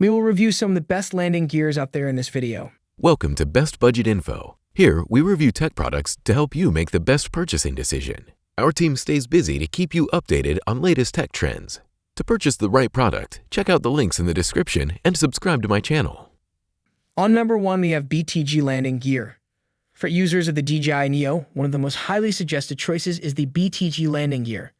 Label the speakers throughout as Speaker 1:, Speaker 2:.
Speaker 1: We will review some of the best landing gears out there in this video.
Speaker 2: Welcome to Best Budget Info. Here, we review tech products to help you make the best purchasing decision. Our team stays busy to keep you updated on latest tech trends. To purchase the right product, check out the links in the description and subscribe to my channel.
Speaker 1: On number 1, we have BTG landing gear. For users of the DJI Neo, one of the most highly suggested choices is the BTG landing gear.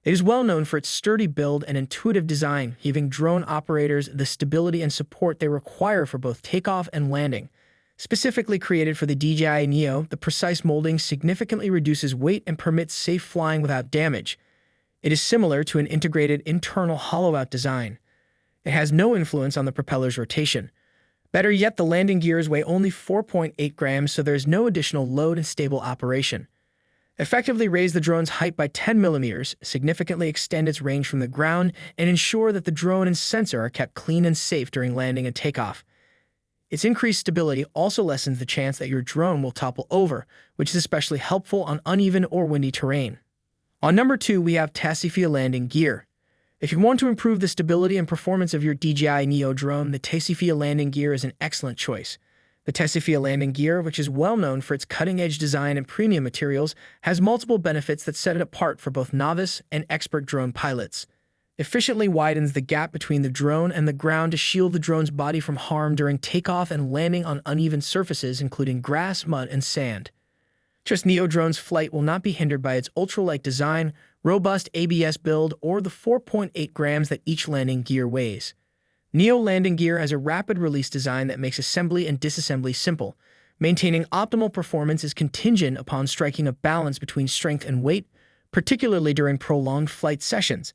Speaker 1: It is well known for its sturdy build and intuitive design, giving drone operators the stability and support they require for both takeoff and landing. Specifically created for the DJI Neo, the precise molding significantly reduces weight and permits safe flying without damage. It is similar to an integrated internal hollow-out design. It has no influence on the propeller's rotation. Better yet, the landing gears weigh only 4.8 grams, so there is no additional load and stable operation. Effectively raise the drone's height by 10 millimeters, significantly extend its range from the ground, and ensure that the drone and sensor are kept clean and safe during landing and takeoff. Its increased stability also lessens the chance that your drone will topple over, which is especially helpful on uneven or windy terrain. On number 2, we have Tasifia landing gear. If you want to improve the stability and performance of your DJI Neo drone, the Tasifia landing gear is an excellent choice. The Tasifia landing gear, which is well known for its cutting-edge design and premium materials, has multiple benefits that set it apart for both novice and expert drone pilots. Efficiently widens the gap between the drone and the ground to shield the drone's body from harm during takeoff and landing on uneven surfaces, including grass, mud, and sand. Just Neo drone's flight will not be hindered by its ultralight design, robust ABS build, or the 4.8 grams that each landing gear weighs. Neo landing gear has a rapid release design that makes assembly and disassembly simple. Maintaining optimal performance is contingent upon striking a balance between strength and weight, particularly during prolonged flight sessions.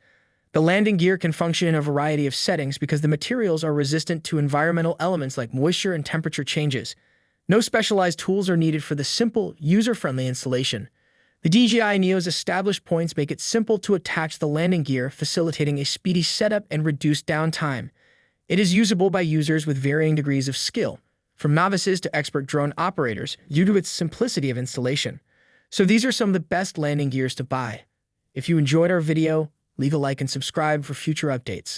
Speaker 1: The landing gear can function in a variety of settings because the materials are resistant to environmental elements like moisture and temperature changes. No specialized tools are needed for the simple, user-friendly installation. The DJI Neo's established points make it simple to attach the landing gear, facilitating a speedy setup and reduced downtime. It is usable by users with varying degrees of skill, from novices to expert drone operators, due to its simplicity of installation. So these are some of the best landing gears to buy. If you enjoyed our video, leave a like and subscribe for future updates.